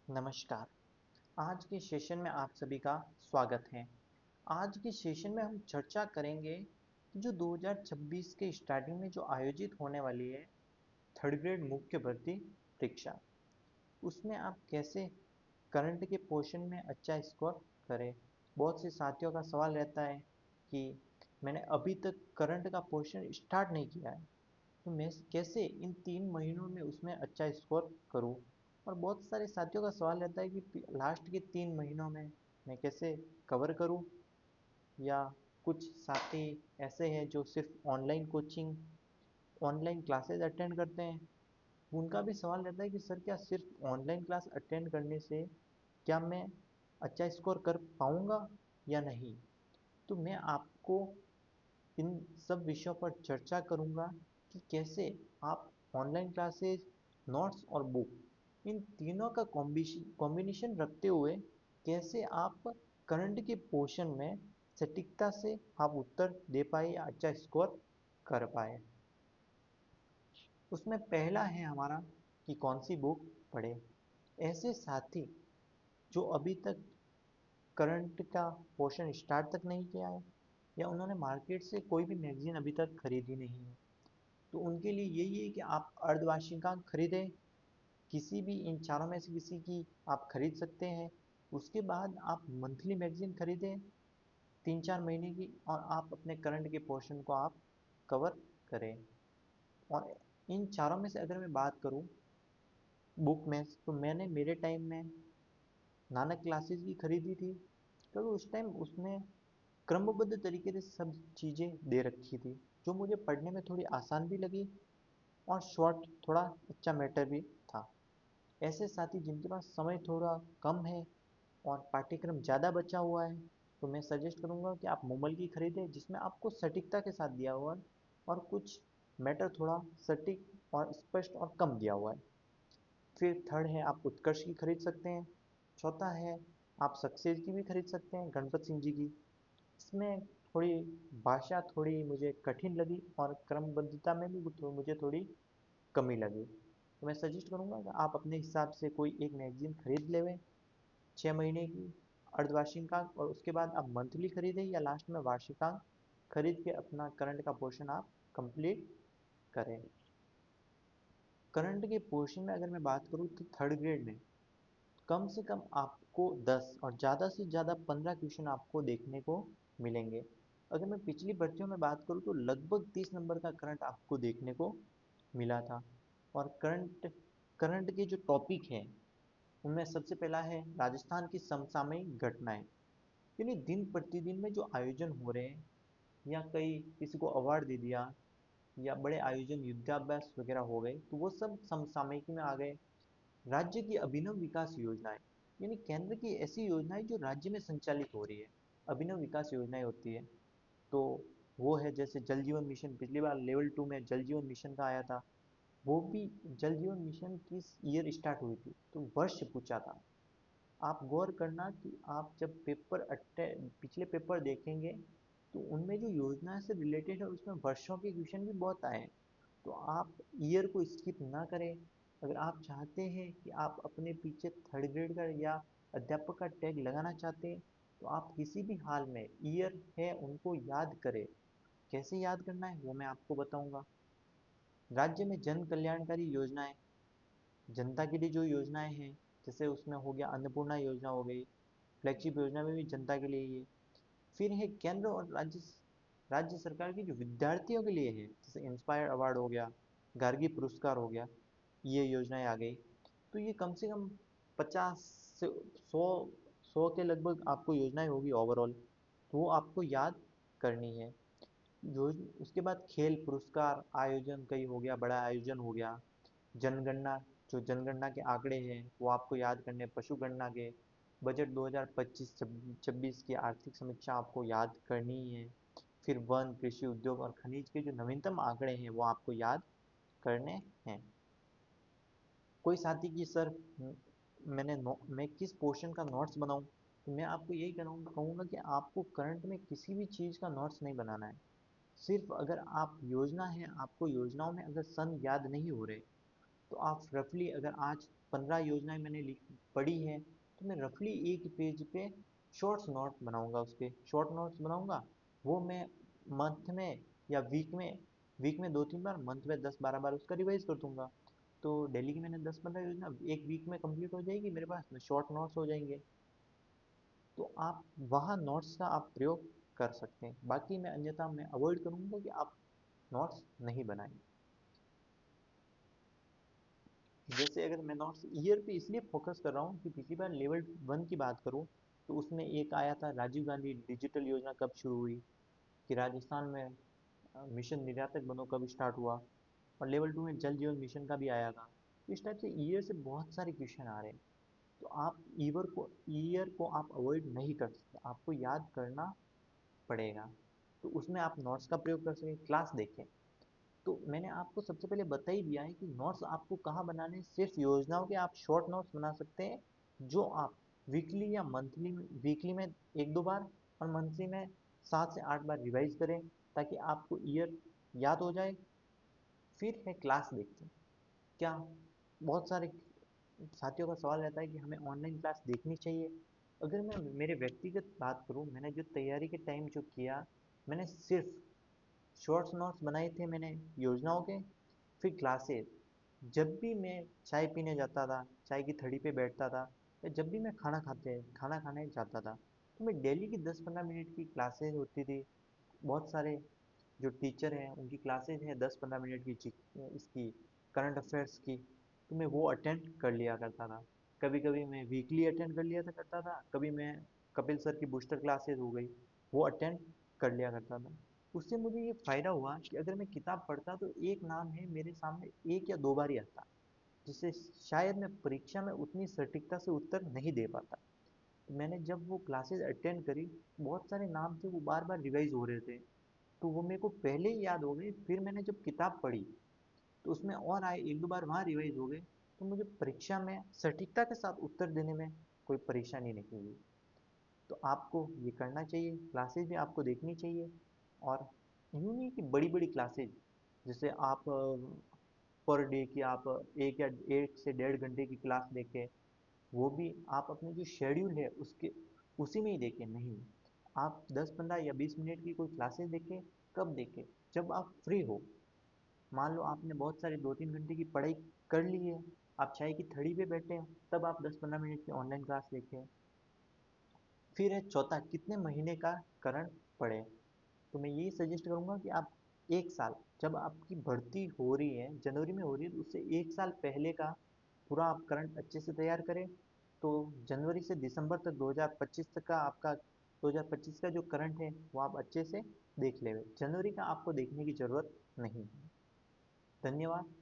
नमस्कार। आज के सेशन में आप सभी का स्वागत है। आज के सेशन में हम चर्चा करेंगे कि जो 2026 के स्टार्टिंग में जो आयोजित होने वाली है थर्ड ग्रेड मुख्य भर्ती परीक्षा, उसमें आप कैसे करंट के पोर्शन में अच्छा स्कोर करें। बहुत से साथियों का सवाल रहता है कि मैंने अभी तक करंट का पोर्शन स्टार्ट नहीं किया है, तो मैं कैसे इन 3 महीनों में उसमें अच्छा स्कोर करूं। और बहुत सारे साथियों का सवाल रहता है कि लास्ट के 3 महीनों में मैं कैसे कवर करूं, या कुछ साथी ऐसे हैं जो सिर्फ online coaching online classes attend करते हैं। उनका भी सवाल रहता है कि सर क्या सिर्फ ऑनलाइन क्लास अटेंड करने से क्या मैं अच्छा स्कोर कर पाऊंगा या नहीं। तो मैं आपको इन सब विषयों पर चर्चा करूंगा कि कैसे आप ऑनलाइन क्लासेस, नोट्स और बुक इन तीनों का कॉम्बिनेशन रखते हुए कैसे आप करंट के पोर्शन में सटीकता से आप उत्तर दे पाए या अच्छा स्कोर कर पाए। उसमें पहला है हमारा कि कौन सी बुक पढ़े। ऐसे साथी जो अभी तक करंट का पोर्शन स्टार्ट तक नहीं किया है, या उन्होंने मार्केट से कोई भी मैगजीन अभी तक खरीदी नहीं है, तो उनके लिए यही है कि आप अर्धवार्षिकांक खरीदें। किसी भी इन चारों में से किसी की आप खरीद सकते हैं। उसके बाद आप मंथली मैगजीन खरीदें 3-4 महीने की, और आप अपने करंट के पोर्शन को आप कवर करें। और इन चारों में से अगर मैं बात करूं बुक में, तो मैंने मेरे टाइम में नानक क्लासेस की खरीदी थी, क्योंकि उस टाइम उसमें क्रमबद्ध तरीके से सब चीज़ें दे रखी थी, जो मुझे पढ़ने में थोड़ी आसान भी लगी और शॉर्ट थोड़ा अच्छा मैटर भी था। ऐसे साथी जिनके पास समय थोड़ा कम है और पाठ्यक्रम ज़्यादा बचा हुआ है, तो मैं सजेस्ट करूँगा कि आप मुमल की खरीदें, जिसमें आपको सटीकता के साथ दिया हुआ है और कुछ मैटर थोड़ा सटीक और स्पष्ट और कम दिया हुआ है। फिर थर्ड है आप उत्कर्ष की खरीद सकते हैं। चौथा है आप सक्सेस की भी खरीद सकते हैं, गणपत सिंह जी की। इसमें थोड़ी भाषा थोड़ी मुझे कठिन लगी और क्रमबद्धता में भी मुझे थोड़ी कमी लगी, तो मैं सजेस्ट करूँगा कि आप अपने हिसाब से कोई एक मैगजीन खरीद लेवें 6 महीने की अर्धवार्षिकांक, और उसके बाद आप मंथली खरीदें या लास्ट में वार्षिकांक खरीद के अपना करंट का पोर्शन आप कंप्लीट करें। करंट के पोर्शन में अगर मैं बात करूँ तो थर्ड ग्रेड में कम से कम आपको 10 और ज़्यादा से ज़्यादा 15 क्वेश्चन आपको देखने को मिलेंगे। अगर मैं पिछली भर्तियों में बात करूँ तो लगभग 30 नंबर का करंट आपको देखने को मिला था। और करंट करंट के जो टॉपिक हैं उनमें सबसे पहला है राजस्थान की समसामयिक घटनाएं, यानी दिन प्रतिदिन में जो आयोजन हो रहे हैं, या कई किसी को अवार्ड दे दिया, या बड़े आयोजन युद्धाभ्यास वगैरह हो गए, तो वो सब समसामयिक में आ गए। राज्य की अभिनव विकास योजनाएं, यानी केंद्र की ऐसी योजनाएं जो राज्य में संचालित हो रही है, अभिनव विकास योजनाएं होती है। तो वो है जैसे जल जीवन मिशन, पिछली बार लेवल 2 में जल जीवन मिशन का आया था। वो भी जल जीवन मिशन किस ईयर स्टार्ट हुई थी, तो वर्ष पूछा था। आप गौर करना कि आप जब पिछले पेपर देखेंगे, तो उनमें जो योजना से रिलेटेड है उसमें वर्षों के क्वेश्चन भी बहुत आए हैं। तो आप ईयर को स्किप ना करें। अगर आप चाहते हैं कि आप अपने पीछे थर्ड ग्रेड का या अध्यापक का टैग लगाना चाहते हैं, तो आप किसी भी हाल में ईयर है उनको याद करें। कैसे याद करना है वो मैं आपको बताऊंगा। राज्य में जन कल्याणकारी योजनाएं, जनता के लिए जो योजनाएं हैं, जैसे उसमें हो गया अन्नपूर्णा योजना हो गई, फ्लैगशिप योजना में भी जनता के लिए ही है। फिर है केंद्र और राज्य सरकार की जो विद्यार्थियों के लिए है, जैसे इंस्पायर अवार्ड हो गया, गार्गी पुरस्कार हो गया, ये योजनाएं आ गई। तो ये कम से कम 50 से 100 के लगभग आपको योजनाएं होगी ओवरऑल, तो वो आपको याद करनी है। उसके बाद खेल पुरस्कार आयोजन कई हो गया, बड़ा आयोजन हो गया। जनगणना, जो जनगणना के आंकड़े हैं वो आपको याद करने, पशुगणना के बजट 2025-26 की आर्थिक समीक्षा आपको याद करनी है। फिर वन, कृषि, उद्योग और खनिज के जो नवीनतम आंकड़े हैं वो आपको याद करने हैं। कोई साथी की सर मैं किस पोर्शन का नोट्स बनाऊं, तो मैं आपको यही कहूँगा कि आपको करंट में किसी भी चीज़ का नोट्स नहीं बनाना है। सिर्फ अगर आप योजना है, आपको योजनाओं में अगर सन याद नहीं हो रहे, तो आप रफली अगर आज 15 योजनाएं मैंने पढ़ी है, तो मैं रफली एक पेज पे शॉर्ट्स नोट बनाऊंगा, उसके शॉर्ट नोट्स बनाऊंगा। वो मैं मंथ में या वीक में 2-3 बार, मंथ में 10-12 बार उसका रिवाइज कर दूंगा। तो डेली की मैंने 10-15 योजना एक वीक में कंप्लीट हो जाएगी मेरे पास में, शॉर्ट नोट्स हो जाएंगे। तो आप वहाँ नोट्स का आप प्रयोग कर सकते हैं, बाकी मैं अन्यथा मैं अवॉइड करूंगा कि आप नोट्स नहीं बनाएं। जैसे अगर मैं नोट्स ईयर पे इसलिए फोकस कर रहा हूँ कि पिछली बार लेवल 1 की बात करूँ, तो उसमें एक आया था राजीव गांधी डिजिटल योजना कब शुरू हुई, कि राजस्थान में मिशन निर्यातक बनो कब स्टार्ट हुआ, और लेवल 2 में जल जीवन मिशन का भी आया था। इस टाइप से ईयर से बहुत सारे क्वेश्चन आ रहे हैं। तो आप ईयर को आप अवॉइड नहीं कर सकते, आपको याद करना पड़ेगा। तो उसमें आप नोट्स का प्रयोग कर सकें, क्लास देखें। तो मैंने आपको सबसे पहले बता ही दिया है कि नोट्स आपको कहाँ बनाने हैं। सिर्फ योजनाओं के आप शॉर्ट नोट्स बना सकते हैं, जो आप वीकली में 1-2 बार और मंथली में 7 से 8 बार रिवाइज करें, ताकि आपको ईयर याद हो जाए। फिर है क्लास देखते हैं। क्या बहुत सारे साथियों का सवाल रहता है कि हमें ऑनलाइन क्लास देखनी चाहिए। अगर मैं मेरे व्यक्तिगत बात करूं, मैंने जो तैयारी के टाइम जो किया, मैंने सिर्फ शॉर्ट्स नोट्स बनाए थे मैंने योजनाओं के। फिर क्लासेस, जब भी मैं चाय पीने जाता था, चाय की थड़ी पे बैठता था, या जब भी मैं खाना खाने जाता था, तो मैं डेली की 10-15 मिनट की क्लासेस होती थी। बहुत सारे जो टीचर हैं उनकी क्लासेज हैं 10-15 मिनट की, इसकी करंट अफेयर्स की, तो मैं वो अटेंड कर लिया करता था। कभी कभी मैं वीकली अटेंड कर लिया था करता था, कभी मैं कपिल सर की बूस्टर क्लासेज हो गई, वो अटेंड कर लिया करता था। उससे मुझे ये फायदा हुआ कि अगर मैं किताब पढ़ता तो एक नाम है मेरे सामने 1 या 2 बार ही आता, जिससे शायद मैं परीक्षा में उतनी सटीकता से उत्तर नहीं दे पाता। तो मैंने जब वो क्लासेस अटेंड करी, बहुत सारे नाम थे वो बार बार रिवाइज हो रहे थे, तो वो मेरे को पहले ही याद हो गए। फिर मैंने जब किताब पढ़ी, तो उसमें और आए 1-2 बार वहाँ रिवाइज हो गए, तो मुझे परीक्षा में सटीकता के साथ उत्तर देने में कोई परेशानी नहीं हुई। तो आपको ये करना चाहिए, क्लासेज भी आपको देखनी चाहिए। और यूँ नहीं कि बड़ी बड़ी क्लासेज, जैसे आप पर डे की आप 1 से 1.5 घंटे की क्लास देखें, वो भी आप अपने जो शेड्यूल है उसके उसी में ही देखें। नहीं, आप 10-15 या 20 मिनट की कोई क्लासेस देखें। कब देखें? जब आप फ्री हो। मान लो आपने बहुत सारी 2-3 घंटे की पढ़ाई कर ली है, आप चाय की थड़ी पे बैठे हो, तब आप 10-15 मिनट की ऑनलाइन क्लास देखें। फिर है चौथा, कितने महीने का करंट पढ़े। तो मैं यही सजेस्ट करूंगा कि आप 1 साल, जब आपकी भर्ती हो रही है जनवरी में हो रही है, तो उससे 1 साल पहले का पूरा आप करंट अच्छे से तैयार करें। तो जनवरी से दिसंबर तक 2025 तक का आपका 2025 का जो करंट है वो आप अच्छे से देख लेंगे। जनवरी का आपको देखने की जरूरत नहीं है। धन्यवाद।